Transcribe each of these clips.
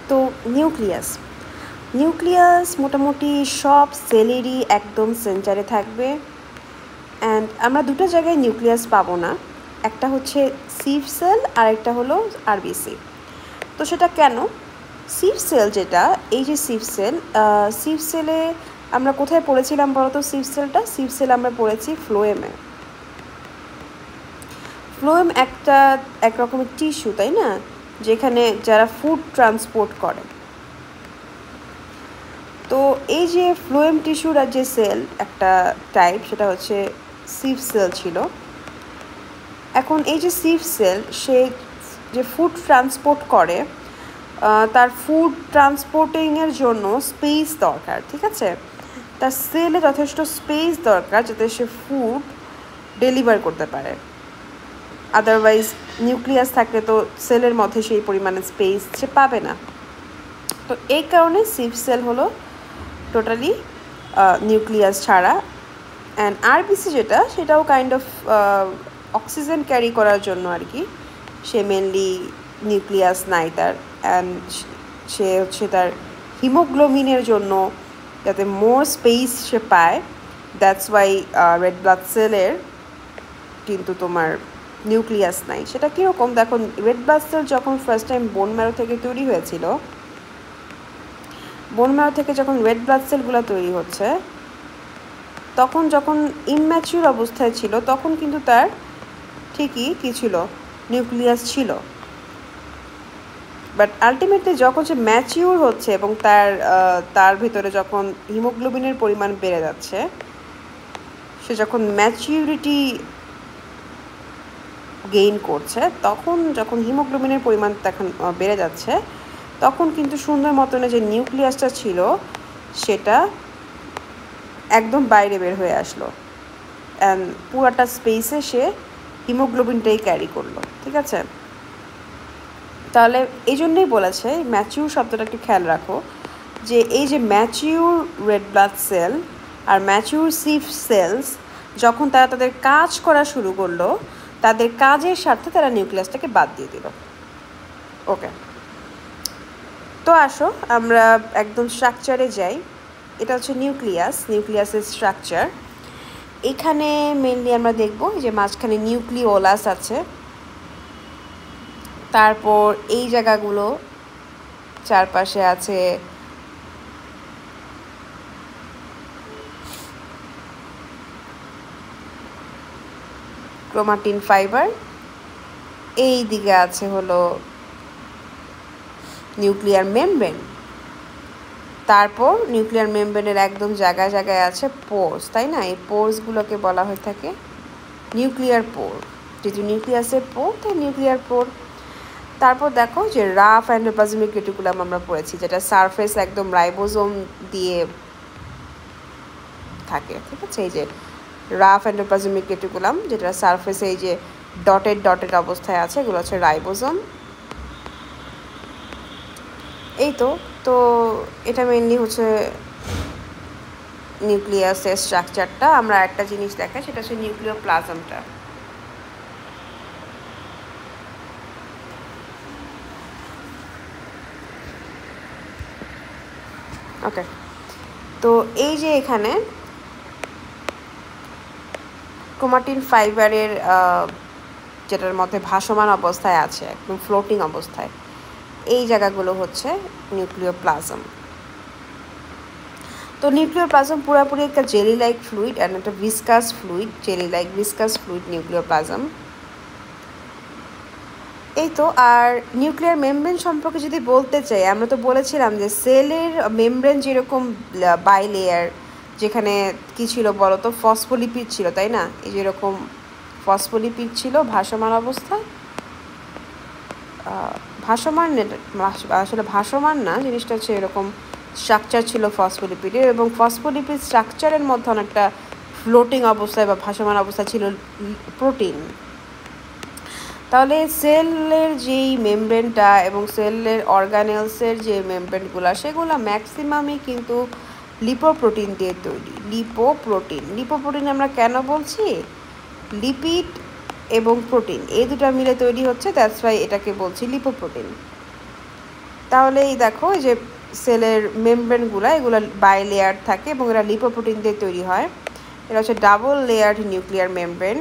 তো নিউক্লিয়াস মোটামুটি সব সেলেরই একদম সেন্টারে থাকবে। অ্যান্ড আমরা দুটো জায়গায় নিউক্লিয়াস পাবো না, একটা হচ্ছে সিভ সেল আর একটা হলো আরবিসি। তো সেটা কেন? সিভ সেল যেটা, এই যে সিভ সেলে আমরা কোথায় পড়েছিলাম বলো তো? সিভ সেল আমরা পড়েছি ফ্লোয়েমে। ফ্লোয়েম এক রকমের টিস্যু, তাই না, যেখানে যারা ফুড ট্রান্সপোর্ট করে। তো এই যে ফ্লোয়েম টিস্যুর আর যে সেল একটা টাইপ, সেটা হচ্ছে সিভ সেল ছিল। এখন এই যে সিভ সেল, সে যে ফুড ট্রান্সপোর্ট করে, তার ফুড ট্রান্সপোর্টিংয়ের জন্য স্পেস দরকার, ঠিক আছে? তার সেলে যথেষ্ট স্পেস দরকার যাতে সে ফুড ডেলিভার করতে পারে। আদারওয়াইজ নিউক্লিয়াস থাকলে তো সেলের মধ্যে সেই পরিমাণে স্পেস সে পাবে না। তো এই কারণে সিভ সেল হলো টোটালি নিউক্লিয়াস ছাড়া। অ্যান্ড আরবিসি যেটা, সেটাও কাইন্ড অফ অক্সিজেন ক্যারি করার জন্য আর কি। সে মেনলি নিউক্লিয়াস নাই তার, অ্যান্ড সে হচ্ছে তার হিমোগ্লোবিনের জন্য যাতে মোর স্পেস সে পায়। দ্যাটস ওয়াই রেড ব্লাড সেলের কিন্তু তোমার নিউক্লিয়াস নাই। সেটা কীরকম দেখো, রেড ব্লাড সেল যখন ফার্স্ট টাইম বোন ম্যারো থেকে তৈরি হয়েছিল, বোন ম্যারো থেকে যখন রেড ব্লাড সেলগুলো তৈরি হচ্ছে, তখন যখন ইম্যাচিউর অবস্থায় ছিল, তখন কিন্তু তার ঠিকই কী ছিল, নিউক্লিয়াস ছিল। বাট আলটিমেটলি যখন সে ম্যাচিউর হচ্ছে এবং তার ভিতরে যখন হিমোগ্লোবিনের পরিমাণ বেড়ে যাচ্ছে, সে যখন ম্যাচিউরিটি গেইন করছে, তখন যখন হিমোগ্লোবিনের পরিমাণ তখন বেড়ে যাচ্ছে, তখন কিন্তু সুন্দর মতনে যে নিউক্লিয়াসটা ছিল সেটা একদম বাইরে বের হয়ে আসলো, অ্যান্ড পুরাটা স্পেসে সে হিমোগ্লোবিনটাই ক্যারি করলো, ঠিক আছে? তাহলে এই জন্যই বলেছে, ম্যাচিউর শব্দটা একটু খেয়াল রাখো, যে এই যে ম্যাচিউর রেড ব্লাড সেল আর ম্যাচিউর সিভ সেলস যখন তারা তাদের কাজ করা শুরু করলো, তাদের কাজের স্বার্থে তারা নিউক্লিয়াসটাকে বাদ দিয়ে দিল। ওকে, তো আসো আমরা একদম স্ট্রাকচারে যাই। এটা হচ্ছে নিউক্লিয়াসের স্ট্রাকচার। এখানে মেনলি আমরা দেখব যে মাঝখানে নিউক্লিওলাস আছে, তারপর এই জায়গাগুলো চারপাশে আছে ক্রোমাটিন ফাইবার, এই দিকে আছে হলো নিউক্লিয়ার মেমব্রেন, তারপর নিউক্লিয়ার মেমব্রেনের একদম জায়গায় জায়গায় আছে পোরস, তাই না? এই পোরসগুলোকে বলা হয়ে থাকে নিউক্লিয়ার পোর। যেহেতু নিউক্লিয়াসের পোর, তাই নিউক্লিয়ার পোর। তারপর দেখো যে রাফ এন্ডোপ্লাজমিক রেটিকুলাম আমরা পড়েছি, যেটা সারফেস একদম রাইবোজোম দিয়ে থাকে, ঠিক আছে? এই যে রাফ এন্ডোপ্লাজমিক রেটিকুলাম, যেটা সারফেসে এই যে ডটেড অবস্থায় আছে, এগুলো হচ্ছে রাইবোজোম। এই তো এটা মেনলি হচ্ছে নিউক্লিয়াসের স্ট্রাকচারটা। আমরা একটা জিনিস দেখাই, সেটা হচ্ছে নিউক্লিওপ্লাজমটা। ওকে, তো এই যে এখানে ক্রোমাটিন ফাইবারের যেটার মধ্যে ভাসমান অবস্থায় আছে, একদম ফ্লোটিং অবস্থায়, এই জায়গাগুলো হচ্ছে নিউক্লিওপ্লাজম। তো নিউক্লিওপ্লাজম পুরোপুরি একটা জেলি লাইক ফ্লুইড অ্যান্ড একটা viscous fluid, viscous fluid nucleoplasm. এই তো। আর নিউক্লিয়ার মেমব্রেন সম্পর্কে যদি বলতে চাই, আমরা তো বলেছিলাম যে সেলের মেমব্রেন যেরকম বাইলেয়ার, যেখানে কি ছিল বলো তো, ফসফোলিপিড ছিল, তাই না? এই যেরকম ফসফোলিপিড ছিল ভাসমান অবস্থায়, আসলে ভাসমান না, জিনিসটা হচ্ছে এরকম স্ট্রাকচার ছিল ফসফোলিপিডের, এবং ফসফোলিপিড স্ট্রাকচারের মধ্যে অনেকটা ফ্লোটিং অবস্থায় বা ভাসমান অবস্থায় ছিল প্রোটিন। তাহলে সেলের যেই মেমব্রেনটা এবং সেলের অর্গানেলসের যে মেমব্রেনগুলো, সেগুলো ম্যাক্সিমামই কিন্তু লিপোপ্রোটিন দিয়ে তৈরি। লিপোপ্রোটিন আমরা কেন বলছি? লিপিড এবং প্রোটিন এই দুটো মিলে তৈরি হচ্ছে, দ্যাটস ওয়াই এটাকে বলছি লিপোপ্রোটিন। তাহলে এই দেখো এই যে সেলের মেমব্রেনগুলো এগুলো বাই লেয়ার থাকে এবং এরা লিপোপ্রোটিন দিয়ে তৈরি হয়। এটা হচ্ছে ডাবল লেয়ার্ড নিউক্লিয়ার মেমব্রেন।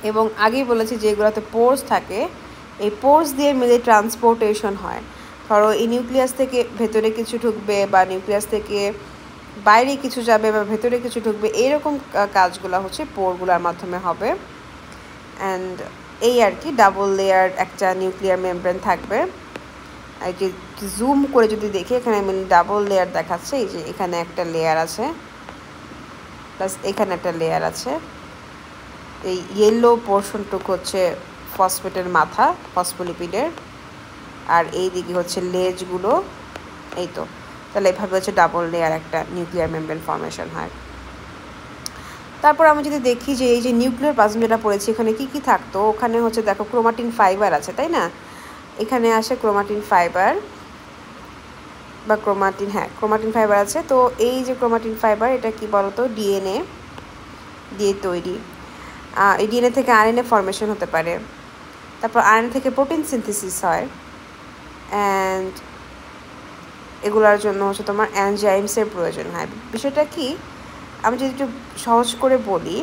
এবং আগেই বলেছি যে এগুলোতে পোর্স থাকে, এই পোর্স দিয়ে মিলে ট্রান্সপোর্টেশন হয়। ধরো এই নিউক্লিয়াস থেকে ভেতরে কিছু ঢুকবে বা নিউক্লিয়াস থেকে বাইরে কিছু যাবে বা ভেতরে কিছু ঢুকবে, এইরকম কাজগুলো হচ্ছে পোরগুলোর মাধ্যমে হবে। অ্যান্ড এই আর কি ডাবল লেয়ার একটা নিউক্লিয়ার মেমব্রেন থাকবে। আর যে জুম করে যদি দেখি এখানে আমি ডাবল লেয়ার দেখাচ্ছে, এই যে এখানে একটা লেয়ার আছে প্লাস এখানে একটা লেয়ার আছে। এই ইয়েলো পোর্শনটুকু হচ্ছে ফসফেটের মাথা, ফসফোলিপিডের, আর এই দিকে হচ্ছে লেজগুলো। এই তো, তাহলে এভাবে হচ্ছে ডাবল লেয়ার একটা নিউক্লিয়ার মেমব্রেন ফর্মেশন হয়। তারপর আমি যদি দেখি যে এই যে নিউক্লিয়ার প্লাজম যেটা পড়েছি এখানে কি কি থাকতো, ওখানে হচ্ছে দেখো ক্রোমাটিন ফাইবার আছে, তাই না? এখানে আসে ক্রোমাটিন ফাইবার বা ক্রোমাটিন ফাইবার আছে। তো এই যে ক্রোমাটিন ফাইবার এটা কি বলতো, ডিএনএ দিয়ে তৈরি। এই ডিএনএ থেকে আরএনএ ফর্মেশন হতে পারে, তারপর আরএনএ থেকে প্রোটিন সিনথেসিস হয়। অ্যান্ড এগুলোর জন্য হচ্ছে তোমার এনজাইমসের প্রয়োজন হয়। বিষয়টা কি, আমি যদি একটু সহজ করে বলি,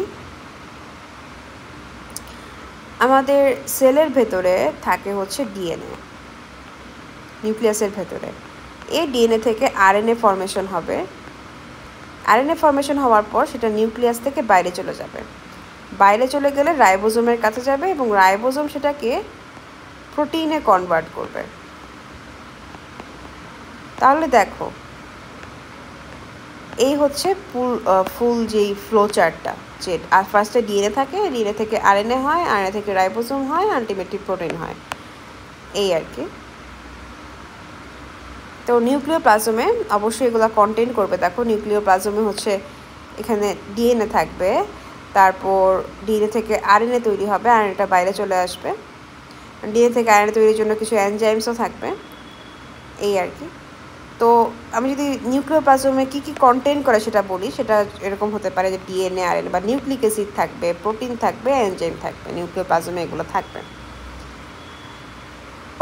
আমাদের সেলের ভেতরে থাকে হচ্ছে ডিএনএ, নিউক্লিয়াসের ভেতরে। এই ডিএনএ থেকে আরএনএ ফর্মেশন হবে। আরএনএ ফর্মেশন হওয়ার পর সেটা নিউক্লিয়াস থেকে বাইরে চলে যাবে। বাইরে চলে গেলে রাইবোজোমের কাছে যাবে এবং রাইবোজোম সেটাকে প্রোটিনে কনভার্ট করবে। তাহলে দেখো এই হচ্ছে ফুল যেই ফ্লো চার্টটা, যে আর ফার্স্টে ডিএনএ থাকে, ডিএনএ থেকে আরএনএ হয়, আরএনএ থেকে রাইবোজোম হয়, আলটিমেটলি প্রোটিন হয়, এই আর কি। তো নিউক্লিওপ্লাজমে অবশ্যই এগুলো কন্টেন করবে। দেখো নিউক্লিওপ্লাজমে হচ্ছে এখানে ডিএনএ থাকবে, তারপর ডিএনএ থেকে আরএনএ তৈরি হবে, আরএনএটা বাইরে চলে আসবে, ডিএনএ থেকে আরএনএ তৈরির জন্য কিছু এনজাইমসও থাকবে, এই আর কি। তো আমি যদি নিউক্লিওপ্লাজমে কী কী কন্টেন করে সেটা বলি, সেটা এরকম হতে পারে যে ডিএনএ, আরএনএ বা নিউক্লিক অ্যাসিড থাকবে, প্রোটিন থাকবে, এনজাইম থাকবে, নিউক্লিওপ্লাজমে এগুলো থাকবে।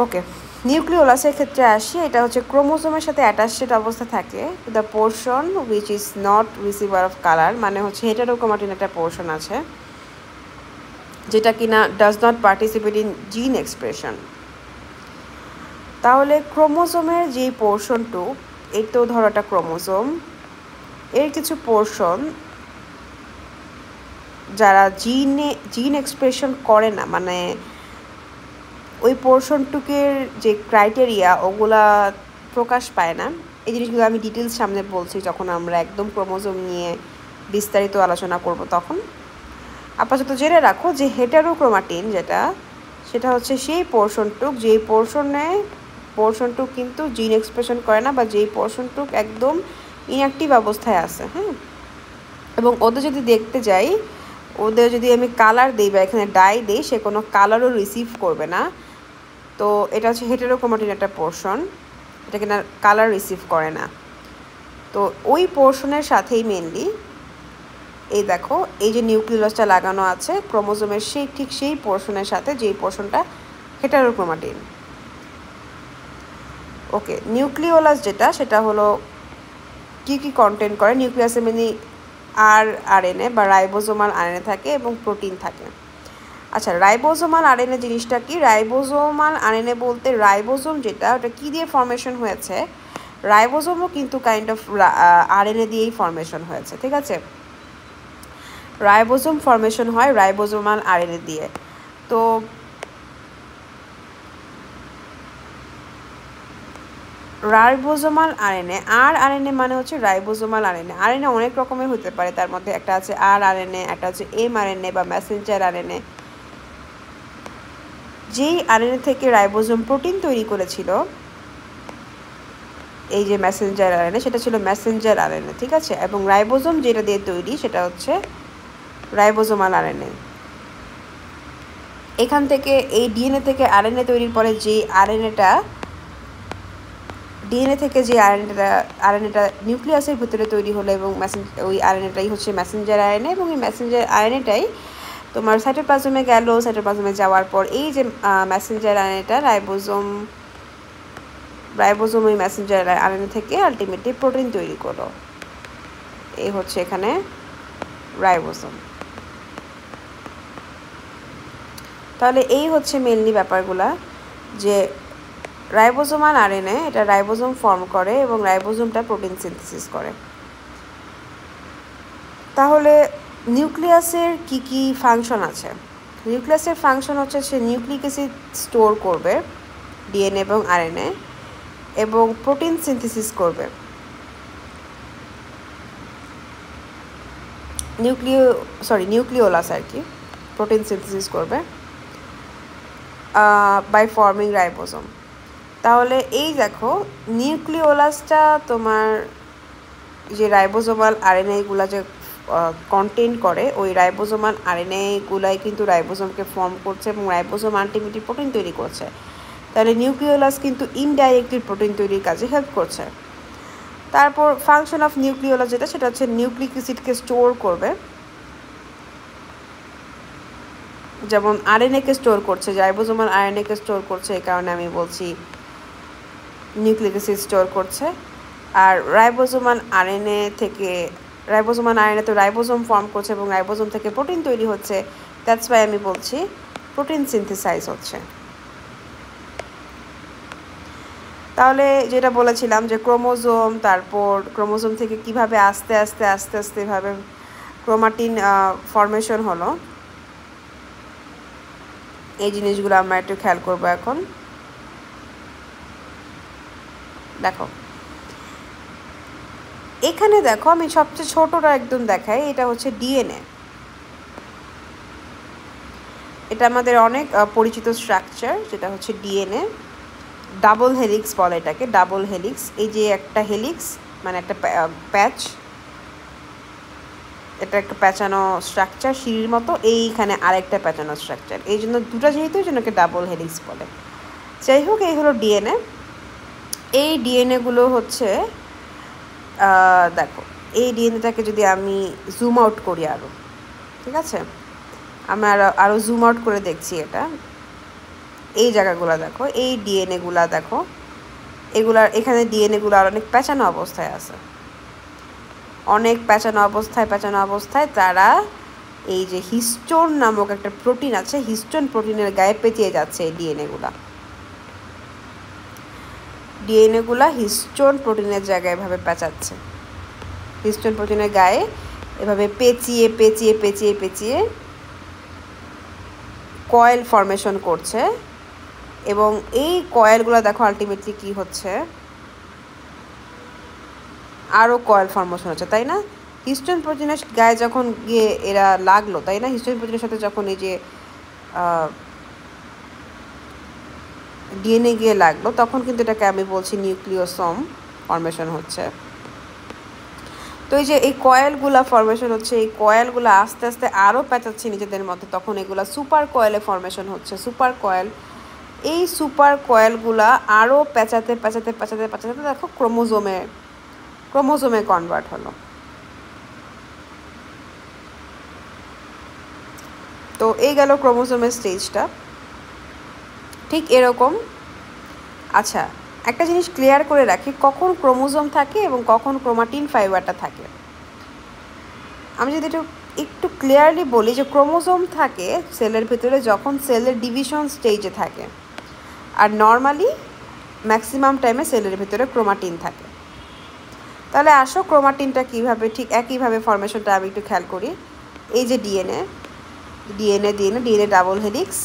ওকে, নিউক্লিওলাসের ক্ষেত্রে আসি। এটা হচ্ছে ক্রোমোজোমের সাথে অ্যাটাচড অবস্থা থাকে the portion which is not receiver of colour, মানে হচ্ছে হেটারোক্রোমাটিন একটা পোর্শন আছে যেটা কিনা ডাজ নট পার্টিসিপেট ইন জিন এক্সপ্রেশন। তাহলে ক্রোমোজোমের যেই পোর্শনটু, এই তো ধরো একটা ক্রোমোজোম, এর কিছু পোর্শন যারা জিন এক্সপ্রেশন করে না, মানে ওই পোর্শনটুকের যে ক্রাইটেরিয়া ওগুলা প্রকাশ পায় না। এই জিনিসগুলো আমি ডিটেলস সামনে বলছি যখন আমরা একদম ক্রোমোজোম নিয়ে বিস্তারিত আলোচনা করব তখন। আপাতত জেনে রাখো যে হেটারোক্রোমাটিন যেটা, সেটা হচ্ছে সেই পোর্শনটুক যেই পোর্শনটুক কিন্তু জিন এক্সপ্রেশন করে না, বা যেই পোর্শনটুক একদম ইনঅ্যাক্টিভ অবস্থায় আছে। হ্যাঁ, এবং ওদের যদি দেখতে যাই, ওদের যদি আমি কালার দিই বা এখানে ডাই দিই, সে কোনো কালারও রিসিভ করবে না। তো এটা হচ্ছে হেটারোক্রোমাটিন একটা পোর্শন, এটা কিনা কালার রিসিভ করে না। তো ওই পোর্শনের সাথেই মেনলি এই দেখো এই যে নিউক্লিয়াসটা লাগানো আছে ক্রোমোজোমের ঠিক সেই পোর্শনের সাথে, যেই পোর্শনটা হেটারোক্রোমাটিন। ওকে, নিউক্লিওলাস যেটা, সেটা হলো কি কি কন্টেন্ট করে, নিউক্লিয়াসে মেনলি আরএনএ বা রাইবোজোমাল আরএনএ থাকে এবং প্রোটিন থাকে। আচ্ছা, রাইবোজোমাল আরএনএ জিনিসটা কি? রাইবোজোমাল আরএনএ বলতে রাইবোজোম যেটা, ওটা কী দিয়ে ফর্মেশন হয়েছে? রাইবোজোমও কিন্তু কাইন্ড অফ আরএনএ দিয়েই ফর্মেশন হয়েছে, ঠিক আছে? রাইবোজোম ফর্মেশন হয় রাইবোজোমাল আরএনএ দিয়ে। তো রাইবোজোমাল আরএনএ, আরএনএ মানে হচ্ছে রাইবোজোমাল আরএনএ। আরএনএ অনেক রকমের হতে পারে, তার মধ্যে একটা আছে আরএনএ, একটা হচ্ছে এমআরএনএ বা মেসেঞ্জার আরএনএ। যেই আরএনএ থেকে রাইবোজোম প্রোটিন তৈরি করেছিল, এই যে মেসেঞ্জার আরএনএ, সেটা ছিল মেসেঞ্জার আরএনএ, ঠিক আছে? এবং রাইবোজোম যেটা দিয়ে তৈরি সেটা হচ্ছে রাইবোজোমাল আরএনএ। এখান থেকে এই ডিএনএ থেকে আরএনএ তৈরির পরে যে ডিএনএ থেকে যে আরএনএটা নিউক্লিয়াসের ভিতরে তৈরি হলো, এবং ওই আরএনএটাই হচ্ছে মেসেঞ্জার আরএনএ, এবং এই মেসেঞ্জার আরএনএটাই তোমার সাইটোপ্লাজমে গেল। সাইটোপ্লাজমে যাওয়ার পর এই যে মেসেঞ্জার আরএনএটা রাইবোজোম ওই মেসেঞ্জার আরএনএ থেকে আলটিমেটলি প্রোটিন তৈরি করলো। এই হচ্ছে এখানে রাইবোজোম। তাহলে এই হচ্ছে মেনলি ব্যাপারগুলা, যে রাইবোজোমাল আরএনএ এটা রাইবোজোম ফর্ম করে এবং রাইবোজোমটা প্রোটিন সিনথেসিস করে। তাহলে নিউক্লিয়াসের কি কি ফাংশন আছে? নিউক্লিয়াসের ফাংশন হচ্ছে সে নিউক্লিক অ্যাসিড স্টোর করবে ডিএনএ এবং আরএনএ এবং প্রোটিন সিনথেসিস করবে। নিউক্লিওলাস আর কি প্রোটিন সিনথেসিস করবে বাই ফর্মিং রাইবোজোম। তাহলে এই দেখো নিউক্লিওলাসটা তোমার যে রাইবোজোমাল আরএনএগুলো যে কন্টেন্ট করে, ওই রাইবোজোমাল আরএনএগুলাই কিন্তু রাইবোজোমকে ফর্ম করছে এবং রাইবোজোম আলটিমেটলি প্রোটিন তৈরি করছে। তাহলে নিউক্লিওলাস কিন্তু ইনডাইরেক্টলি প্রোটিন তৈরির কাজে হেল্প করছে। তারপর ফাংশন অফ নিউক্লিওলাস যেটা, সেটা হচ্ছে নিউক্লিক অ্যাসিডকে স্টোর করবে, যেমন আরএনএকে স্টোর করছে, রাইবোজোমাল আরএনএকে স্টোর করছে, এই কারণে আমি বলছি নিউক্লিক অ্যাসিড স্টোর করছে। আর রাইবোজোমাল আরএনএ তো রাইবোজোম ফর্ম করছে এবং রাইবোজোম থেকে প্রোটিন তৈরি হচ্ছে, দ্যাটস ওয়াই আমি বলছি প্রোটিন সিনথেসাইজ হচ্ছে। তাহলে যেটা বলেছিলাম যে ক্রোমোজোম, তারপর ক্রোমোজোম থেকে কিভাবে আস্তে আস্তে আস্তে আস্তে এভাবে ক্রোমাটিন ফর্মেশন হলো, এই জিনিসগুলো আমরা একটু খেয়াল করবো এখন। দেখো এখানে দেখো আমি সবচেয়ে ছোটটা একদম দেখাই, এটা হচ্ছে ডিএনএ। এটা আমাদের অনেক পরিচিত স্ট্রাকচার, যেটা হচ্ছে ডিএনএ। ডাবল হেলিক্স বলে এটাকে, ডাবল হেলিক্স। এই যে একটা হেলিক্স মানে একটা প্যাচ, এটা একটা প্যাঁচানো স্ট্রাকচার সিঁড়ির মতো, এইখানে আরেকটা প্যাঁচানো স্ট্রাকচার, এই জন্য দুটা যেহেতু এই জন্য ডাবল হেলিক্স বলে। যাই হোক, এই হলো ডিএনএ। এই ডিএনএগুলো হচ্ছে দেখো এই ডিএনএটাকে যদি আমি জুম আউট করি আরও, ঠিক আছে, আমি আরও জুম আউট করে দেখছি এটা, এই জায়গাগুলো দেখো, এই ডিএনএগুলা দেখো, এখানে ডিএনএগুলো আর অনেক পেঁচানো অবস্থায় আছে, অনেক পেঁচানো অবস্থায় তারা এই যে হিস্টোন নামক একটা প্রোটিন আছে, হিস্টোন প্রোটিনের গায়ে পেঁচিয়ে যাচ্ছে এই ডিএনএগুলা হিস্টোন প্রোটিনের জায়গায় এভাবে পেঁচাচ্ছে, হিস্টোন প্রোটিনের গায়ে এভাবে পেঁচিয়ে পেঁচিয়ে পেঁচিয়ে পেঁচিয়ে কয়েল ফর্মেশন করছে। এবং এই কয়েলগুলো দেখো আলটিমেটলি কি হচ্ছে, আরও কয়েল ফর্মেশন হচ্ছে, তাই না? হিস্টোন প্রোটিনের গায়ে যখন গিয়ে এরা লাগলো, তাই না, হিস্টোন প্রোটিনের সাথে যখন এই যে ডিএনএ গিয়ে লাগলো, তখন কিন্তু এটাকে আমি বলছি নিউক্লিওসোম ফর্মেশন হচ্ছে। তো এই যে এই কয়েলগুলা ফর্মেশন হচ্ছে, এই কয়েলগুলো আস্তে আস্তে আরও পেঁচাচ্ছে নিজেদের মধ্যে, তখন এগুলা সুপার কয়েলে ফর্মেশন হচ্ছে, সুপার কয়েল। এই সুপার কয়েলগুলা আরও পেঁচাতে পেঁচাতে পেঁচাতে পেঁচাতে দেখো ক্রোমোজোমে কনভার্ট হলো। তো এই গেল ক্রোমোজোমের স্টেজটা, ঠিক এরকম। আচ্ছা, একটা জিনিস ক্লিয়ার করে রাখি, কখন ক্রোমোজোম থাকে এবং কখন ক্রোমাটিন ফাইবারটা থাকে। আমি যদি একটু ক্লিয়ারলি বলি যে ক্রোমোজোম থাকে সেলের ভিতরে যখন সেলের ডিভিশন স্টেজে থাকে, আর নর্মালি ম্যাক্সিমাম টাইমে সেলের ভিতরে ক্রোমাটিন থাকে। তাহলে আসো ক্রোমাটিনটা কীভাবে, ঠিক একইভাবে ফর্মেশনটা আমি একটু খেয়াল করি। এই যে ডিএনএ ডাবল হেলিক্স,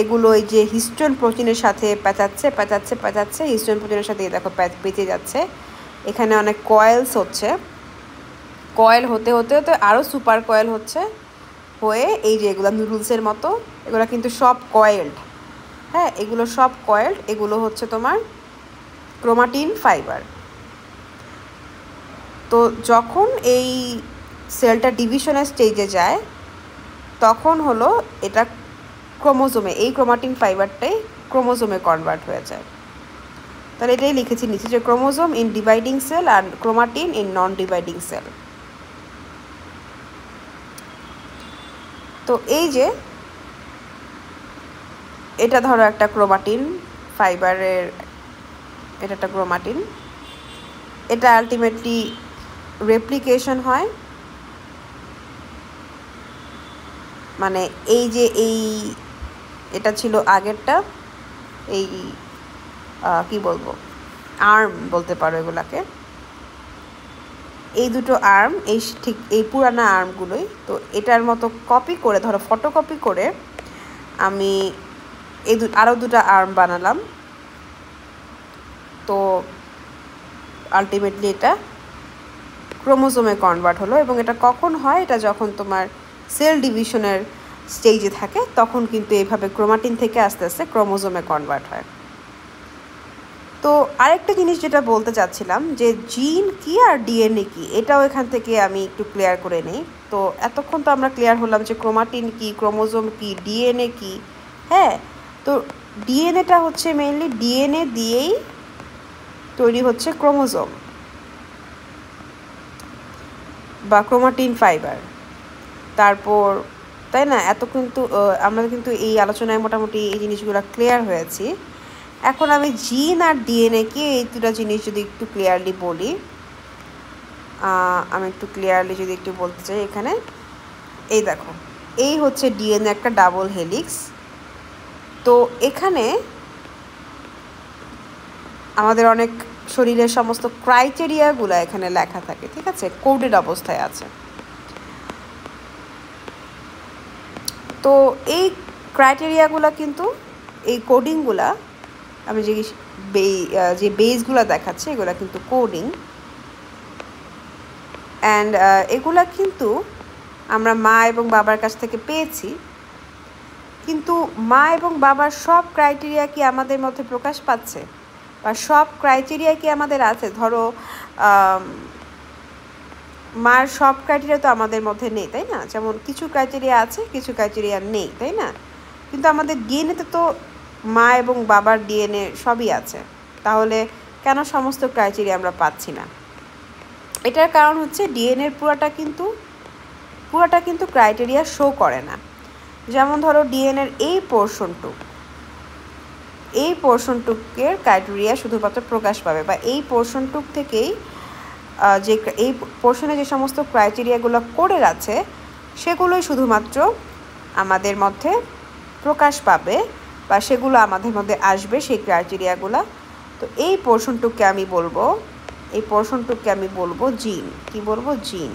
এগুলো এই যে হিস্টোন প্রোটিনের সাথে পেঁচাচ্ছে, হিস্টোন প্রোটিনের সাথে দেখো পেঁচে যাচ্ছে, এখানে অনেক কয়েলস হচ্ছে, কয়েল হতে হতে হতে আরও সুপার কয়েল হচ্ছে, হয়ে এই যে এগুলো নুডলসের মতো, এগুলো কিন্তু সব কয়েলড, হ্যাঁ, এগুলো সব কয়েলড, এগুলো হচ্ছে তোমার ক্রোমাটিন ফাইবার। তো যখন এই সেলটা ডিভিশনের স্টেজে যায়, তখন হলো এটা ক্রোমোজোমে, এই ক্রোমাটিন ফাইবারটাই ক্রোমোজোমে কনভার্ট হয়ে যায়। তাহলে এটাই লিখেছি নিচে যে ক্রোমোজোম ইন ডিভাইডিং সেল আর chromatin in non dividing cell. তো এই যে এটা ধরো একটা ক্রোমাটিন ফাইবারের এটা একটা ক্রোমাটিন। এটা আলটিমেটলি রেপ্লিকেশন হয়, মানে এই যে এটা ছিল আগেরটা, এই কি বলবো, আর্ম বলতে পারো এগুলাকে, এই দুটো আর্ম, ঠিক এই পুরানা আর্মগুলোই। তো এটার মতো কপি করে, ধরো ফটোকপি করে আমি আরও দুটো আর্ম বানালাম। তো আলটিমেটলি এটা ক্রোমোজোমে কনভার্ট হলো। এবং এটা কখন হয়? এটা যখন তোমার সেল ডিভিশনের স্টেজে থাকে, তখন কিন্তু এইভাবে ক্রোমাটিন থেকে আস্তে আস্তে ক্রোমোজোমে কনভার্ট হয়। তো আরেকটা জিনিস যেটা বলতে চাচ্ছিলাম, যে জিন কি আর ডিএনএ কি, এটাও এখান থেকে আমি একটু ক্লিয়ার করে নিই। তো এতক্ষণ তো আমরা ক্লিয়ার হলাম যে ক্রোমাটিন কি, ক্রোমোজোম কি, ডিএনএ কি। হ্যাঁ, তো ডিএনএটা হচ্ছে মেইনলি ডিএনএ দিয়েই তৈরি হচ্ছে ক্রোমোজোম বা ক্রোমাটিন ফাইবার। তারপর তাই না, এত কিন্তু আমরা কিন্তু এই আলোচনায় মোটামুটি এই জিনিসগুলো ক্লিয়ার হয়েছি। এখন আমি জিন আর ডিএনএ কি, এই দুটো জিনিস যদি একটু ক্লিয়ারলি বলি, আমি একটু ক্লিয়ারলি যদি একটু বলতে চাই, এখানে এই দেখো, এই হচ্ছে ডিএনএ একটা ডাবল হেলিক্স। তো এখানে আমাদের অনেক শরীরের সমস্ত ক্রাইটেরিয়াগুলো এখানে লেখা থাকে, ঠিক আছে, কোডেড অবস্থায় আছে। তো এই ক্রাইটেরিয়াগুলো কিন্তু, এই কোডিংগুলা, আমি যে বেসগুলো দেখাচ্ছি এগুলো কিন্তু কোডিং। অ্যান্ড এগুলা কিন্তু আমরা মা এবং বাবার কাছ থেকে পেয়েছি। কিন্তু মা এবং বাবার সব ক্রাইটেরিয়া কি আমাদের মধ্যে প্রকাশ পাচ্ছে, বা সব ক্রাইটেরিয়া কি আমাদের আছে? ধরো মার সব ক্রাইটেরিয়া তো আমাদের মধ্যে নেই, তাই না? যেমন কিছু ক্রাইটেরিয়া আছে, কিছু ক্রাইটেরিয়া নেই, তাই না? কিন্তু আমাদের ডিএনএতে তো মা এবং বাবার ডিএনএ সবই আছে। তাহলে কেন সমস্ত ক্রাইটেরিয়া আমরা পাচ্ছি না? এটার কারণ হচ্ছে ডিএনএর পুরাটা কিন্তু ক্রাইটেরিয়া শো করে না। যেমন ধরো ডিএনএর এই পোর্শনটুকের ক্রাইটেরিয়া শুধুমাত্র প্রকাশ পাবে, বা এই পোর্শনটুক থেকেই যে এই পোর্শনে যে সমস্ত ক্রাইটেরিয়াগুলো কোডেড আছে সেগুলোই শুধুমাত্র আমাদের মধ্যে প্রকাশ পাবে, বা সেগুলো আমাদের মধ্যে আসবে, সেই ক্রাইটেরিয়াগুলো। তো এই পোর্শনটুককে আমি বলবো জিন। কি বলবো? জিন।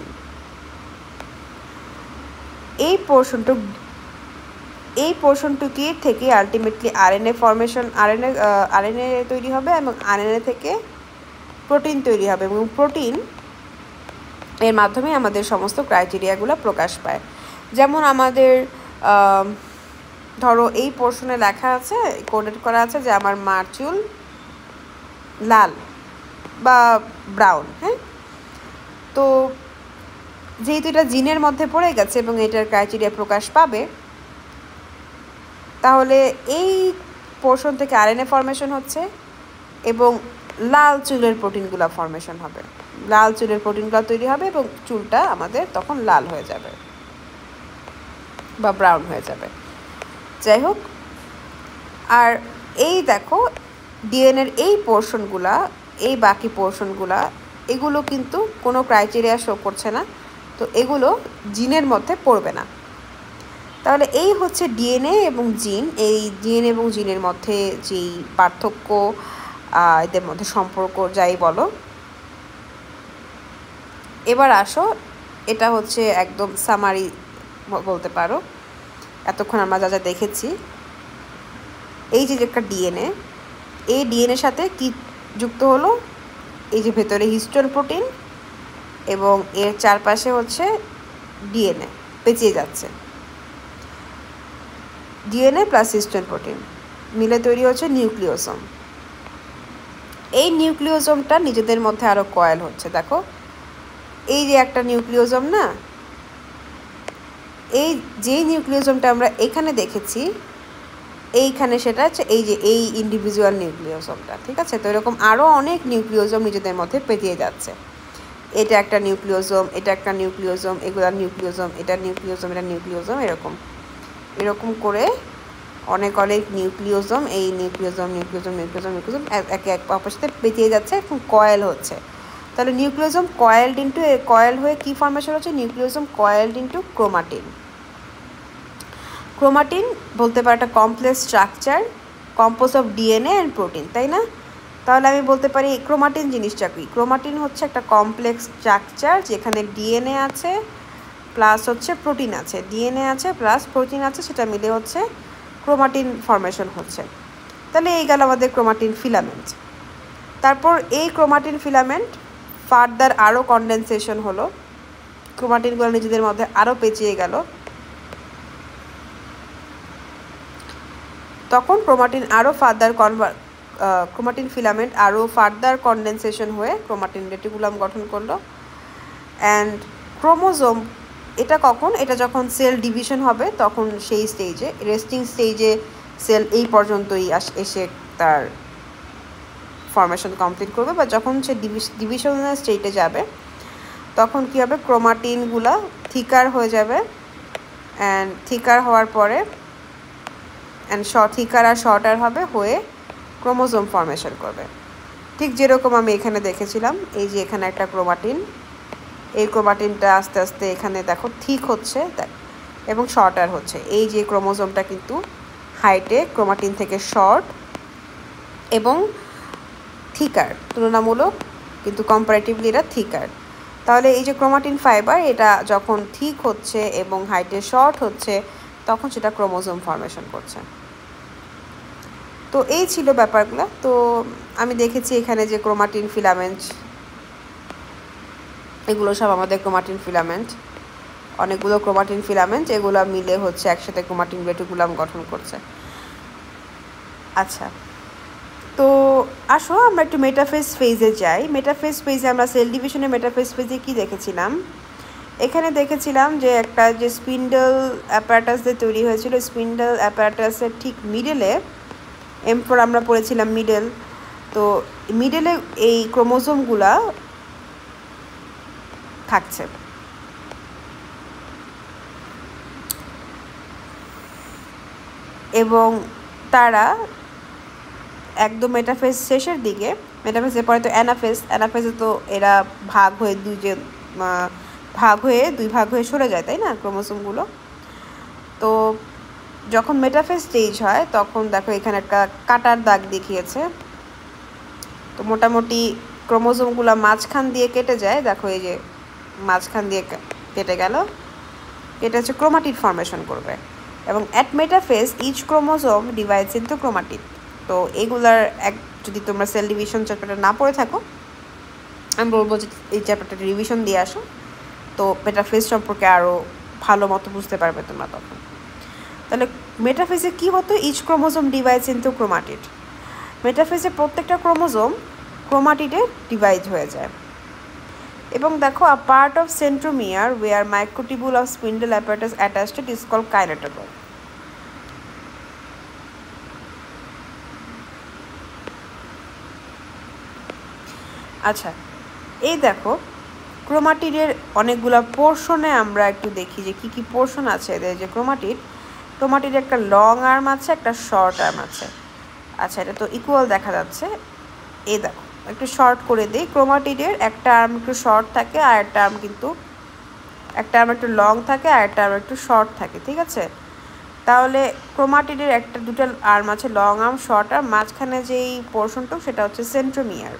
এই পোর্শনটুকির থেকে আলটিমেটলি আরএনএ তৈরি হবে, এবং আরএনএ থেকে প্রোটিন তৈরি হবে, এবং প্রোটিন এর মাধ্যমে আমাদের সমস্ত ক্রাইটেরিয়াগুলো প্রকাশ পায়। যেমন আমাদের ধরো এই পোর্শনে লেখা আছে, কোডেড করা আছে যে আমার মার চুল লাল বা ব্রাউন। হ্যাঁ, তো যেহেতু এটা জিনের মধ্যে পড়ে গেছে এবং এটার ক্রাইটেরিয়া প্রকাশ পাবে, তাহলে এই পোর্শন থেকে আরএনএ ফরমেশন হচ্ছে, এবং লাল চুলের প্রোটিনগুলো ফরমেশন হবে, লাল চুলের প্রোটিনগুলো তৈরি হবে, এবং চুলটা আমাদের তখন লাল হয়ে যাবে বা ব্রাউন হয়ে যাবে। যাই হোক, আর এই দেখো ডিএনএর এই পোর্শনগুলা, এই বাকি পোর্শনগুলা, এগুলো কিন্তু কোনো ক্রাইটেরিয়া শো করছে না, তো এগুলো জিনের মধ্যে পড়বে না। তাহলে এই হচ্ছে ডিএনএ এবং জিন। এই ডিএনএ এবং জিনের মধ্যে যেই পার্থক্য, এদের মধ্যে সম্পর্ক যাই বলো। এবার আসো, এটা হচ্ছে একদম সামারি বলতে পারো এতক্ষণ আমরা যা যা দেখেছি। এই যে একটা ডিএনএ, এই ডিএনএর সাথে কি যুক্ত হলো? এই যে ভেতরে হিস্টোন প্রোটিন, এবং এর চারপাশে হচ্ছে ডিএনএ পেঁচিয়ে যাচ্ছে। ডিএনএ প্লাস হিস্টোন প্রোটিন মিলে তৈরি হচ্ছে নিউক্লিওসোম। এই নিউক্লিওসোমটা নিজেদের মধ্যে আরও কয়েল হচ্ছে। দেখো, এই যে একটা নিউক্লিওসোম না, এই যেই নিউক্লিওসোমটা আমরা এখানে দেখেছি, এইখানে সেটা হচ্ছে এই ইন্ডিভিজুয়াল নিউক্লিওসোমটা, ঠিক আছে? তো এরকম আরও অনেক নিউক্লিওসোম নিজেদের মধ্যে পেঁচিয়ে যাচ্ছে। এটা একটা নিউক্লিওসোম, এটা একটা নিউক্লিওসোম, এগুলো নিউক্লিওসোম, এটা নিউক্লিওসোম, এটা নিউক্লিওসোম, এরকম করে অনেক অনেক নিউক্লিওজোম, এই নিউক্লিওজোম একে এক অপরের সাথে পেঁচিয়ে যাচ্ছে এবং কয়েল হচ্ছে। তাহলে নিউক্লিওজোম কয়েলড ইন্টু, কয়েল হয়ে কী ফর্মেশন হচ্ছে, nucleosome coiled into chromatin. Chromatin বলতে পারে একটা complex structure compose of DNA and protein, তাই না? তাহলে আমি বলতে পারি ক্রোমাটিন জিনিসটা কি? ক্রোমাটিন হচ্ছে একটা কমপ্লেক্স স্ট্রাকচার যেখানে ডিএনএ আছে প্লাস হচ্ছে প্রোটিন আছে, ডিএনএ আছে প্লাস প্রোটিন আছে, সেটা মিলে হচ্ছে ক্রোমাটিন ফর্মেশন হচ্ছে। তাহলে এই গেল আমাদের ক্রোমাটিন ফিলামেন্ট। তারপর এই ক্রোমাটিন ফিলামেন্ট ফার্দার আরও কনডেনসেশন হলো, ক্রোমাটিনগুলো নিজেদের মধ্যে আরও পেঁচিয়ে গেল, তখন ক্রোমাটিন আরও ক্রোমাটিন ফিলামেন্ট আরও ফার্দার কনডেনসেশন হয়ে ক্রোমাটিন রেটিকুলাম গঠন করলো। অ্যান্ড ক্রোমোজোম এটা কখন, এটা যখন সেল ডিভিশন হবে তখন সেই স্টেজে, রেস্টিং স্টেজে সেল এই পর্যন্তই এসে তার ফর্মেশন কমপ্লিট করবে, বা যখন সে ডিভিশনাল স্টেজে যাবে তখন কী হবে, ক্রোমাটিনগুলা থিকার হয়ে যাবে, অ্যান্ড থিকার হওয়ার পরে থিকার আর শর্টার হবে হয়ে ক্রোমোজোম ফর্মেশন করবে। ঠিক যেরকম আমি এখানে দেখেছিলাম, এই যে এখানে একটা ক্রোমাটিন, এই ক্রোমাটিনটা আস্তে আস্তে এখানে দেখো থিক হচ্ছে এবং শর্টার হচ্ছে। এই যে ক্রোমোজোমটা কিন্তু হাইটে ক্রোমাটিন থেকে শর্ট এবং থিকার তুলনামূলক, কিন্তু কম্পারেটিভলি এটা থিকার। তাহলে এই যে ক্রোমাটিন ফাইবার এটা যখন থিক হচ্ছে এবং হাইটে শর্ট হচ্ছে তখন সেটা ক্রোমোজোম ফর্মেশন করছে। তো এই ছিল ব্যাপারগুলো। তো আমি দেখেছি এখানে যে ক্রোমাটিন ফিলামেন্ট, এগুলো সব আমাদের ক্রোমাটিন ফিলামেন্ট, অনেকগুলো ক্রোমাটিন ফিলামেন্ট, এগুলো মিলে হচ্ছে একসাথে ক্রোমাটিন রেটিকুলাম গঠন করছে। আচ্ছা, তো আসো আমরা একটু মেটাফেজ ফেজে যাই। মেটাফেজ ফেজে আমরা সেল ডিভিশনে মেটাফেজ ফেজে কী দেখেছিলাম? এখানে দেখেছিলাম যে একটা যে স্পিন্ডল অ্যাপারেটাস দিয়ে তৈরি হয়েছিল, স্পিন্ডল অ্যাপারেটাসের ঠিক মিডলে, এমফোর আমরা পড়েছিলাম মিডল, তো মিডলে এই ক্রোমোজোমগুলা থাকছে। এবং তারা একদম মেটাফেজ শেষের দিকে, মেটাফেজের পরে তো অ্যানাফেজে তো এরা দুই ভাগ হয়ে সরে যায়, তাই না ক্রোমোজোমগুলো? তো যখন মেটাফেজ স্টেজ হয় তখন দেখো এখানে একটা কাটার দাগ দেখিয়েছে, তো মোটামুটি ক্রোমোজোমগুলো মাঝখান দিয়ে কেটে যায়, দেখো এই যে মাঝখান দিয়ে কেটে গেল, কেটে হচ্ছে ক্রোমাটিড ফর্মেশন করবে। এবং at metaphase each chromosome divides into chromatid. তো এগুলার যদি তোমরা সেল ডিভিশন চ্যাপ্টারটা না পড়ে থাকো, আমি বলবো যে এই চ্যাপ্টারটা রিভিশন দিয়ে আসো, তো মেটাফেজ সম্পর্কে আরও ভালো মতো বুঝতে পারবে তোমরা তখন। তাহলে মেটাফেজে কী হতো, each chromosome divides into chromatid. মেটাফেজে প্রত্যেকটা ক্রোমোজোম ক্রোমাটিডে ডিভাইড হয়ে যায়। এবং দেখো a part of centromere where microtubule of spindle apparatus attached is called kinetochore. আচ্ছা, এই দেখো ক্রোমাটিডের অনেকগুলো পোর্শনে আমরা একটু দেখি যে কী কী পোর্শন আছে এদের। যে ক্রোমাটিডের একটা লং আর্ম আছে, একটা শর্ট আর্ম আছে। আচ্ছা, এটা তো ইকুয়াল দেখা যাচ্ছে। এই দেখো একটু শর্ট করে দিই, ক্রোমাটিডের একটা আর্ম একটু শর্ট থাকে আর একটা আর্ম একটু লং থাকে আর একটা আর্ম একটু শর্ট থাকে, ঠিক আছে? তাহলে ক্রোমাটিডের দুটো আর্ম আছে, লং আর্ম শর্ট আর্ম, মাঝখানে যেই পোর্শনটা সেটা হচ্ছে সেন্ট্রোমিয়ার।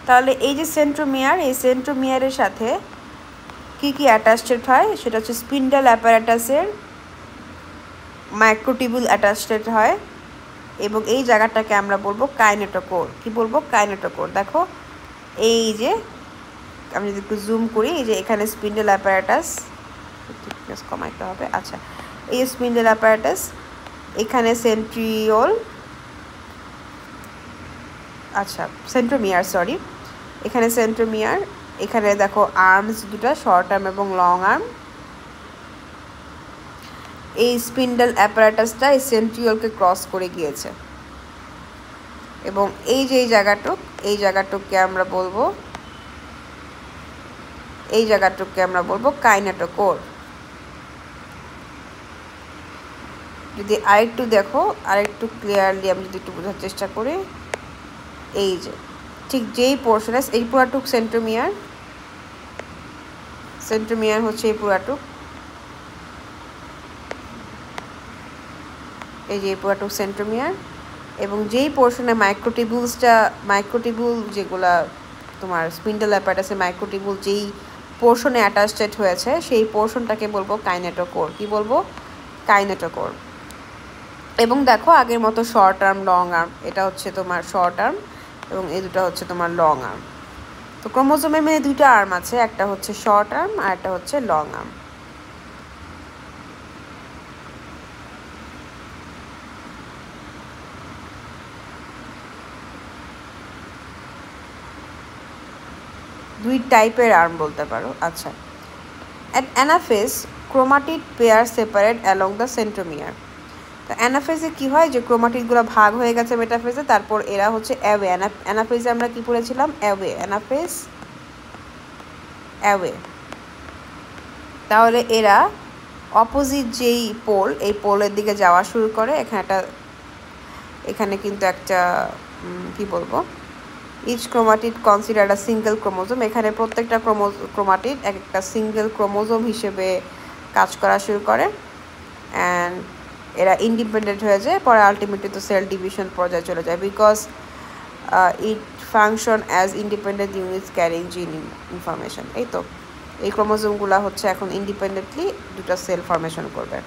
তাহলে এই যে সেন্ট্রোমিয়ার, এই সেন্ট্রোমিয়ারের সাথে কি কি অ্যাটাচড হয় সেটা হচ্ছে স্পিন্ডল অ্যাপারেটাসের মাইক্রোটিবুল অ্যাটাচড হয়, এবং এই জায়গাটাকে আমরা বলবো কাইনেটোকোর। কি বলবো? কাইনেটোকোর। দেখো এই যে আমি যদি একটু জুম করি, এই যে এখানে স্পিন্ডল অ্যাপারেটাস কমাইতে হবে। আচ্ছা, এই স্পিন্ডল অ্যাপারেটাস, এখানে সেন্ট্রিওল, আচ্ছা সেন্ট্রোমিয়ার, সরি, এখানে সেন্ট্রোমিয়ার, এখানে দেখো আর্মস দুটো, শর্ট আর্ম এবং লং আর্ম। এই স্পিন্ডল অ্যাপারেটাসটা এই সেন্ট্রিওলকে ক্রস করে গিয়েছে, এবং এই যে এই জায়গাটুককে আমরা বলবো কাইনেটোকোর। যদি আরেকটু দেখো, আরেকটু ক্লিয়ারলি আমি যদি একটু বোঝার চেষ্টা করি, এই যে ঠিক যেই পোর্শনে এই পুরাটুক সেন্ট্রোমিয়ার হচ্ছে এই পুরাটুক, এই যে এই পুরাটুক সেন্ট্রোমিয়ার, এবং যেই পোর্শনে মাইক্রোটিবিউল যেগুলা তোমার স্পিন্ডল অ্যাপারেটাসে মাইক্রোটিবিউল যেই পোর্শনে অ্যাটাচড হয়েছে সেই পোর্শনটাকে বলবো কাইনেটোকোর। কি বলবো? কাইনেটোকোর। এবং দেখো আগের মতো শর্ট আর্ম লং আর্ম, এটা হচ্ছে তোমার শর্ট আর্ম এবং এই দুটো হচ্ছে তোমার লং আর্ম। তো ক্রোমোজোমের মধ্যে দুইটা আর্ম আছে, একটা হচ্ছে শর্ট আর্ম আর একটা হচ্ছে লং আর্ম। দুই টাইপের আর্ম বলতে পারো। আচ্ছা, at anaphase chromatid pair separate along the centromere. তো অ্যানাফেজে কী হয়, যে ক্রোমাটিডগুলো ভাগ হয়ে গেছে মেটাফেজে, তারপর এরা হচ্ছে অ্যাওয়ে। অ্যানাফেজে আমরা কি পড়েছিলাম? Away, anaphase away. তাহলে এরা অপোজিট যেই পোল, এই পোলের দিকে যাওয়া শুরু করে। এখানে কিন্তু একটা কি বলবো, each chromatid considered a single chromosome. এখানে প্রত্যেকটা ক্রোমাটিড একটা সিঙ্গেল ক্রোমোজোম হিসেবে কাজ করা শুরু করে, অ্যান্ড এরা ইন্ডিপেন্ডেন্ট হয়ে যায়, পরে আলটিমেটলি তো সেল ডিভিশন পর্যায়ে চলে যায়, because it function as independent units carrying জিন ইনফরমেশন। এই তো এই ক্রোমোজোমগুলো হচ্ছে এখন ইন্ডিপেন্ডেন্টলি দুটো সেল ফরমেশন করবে।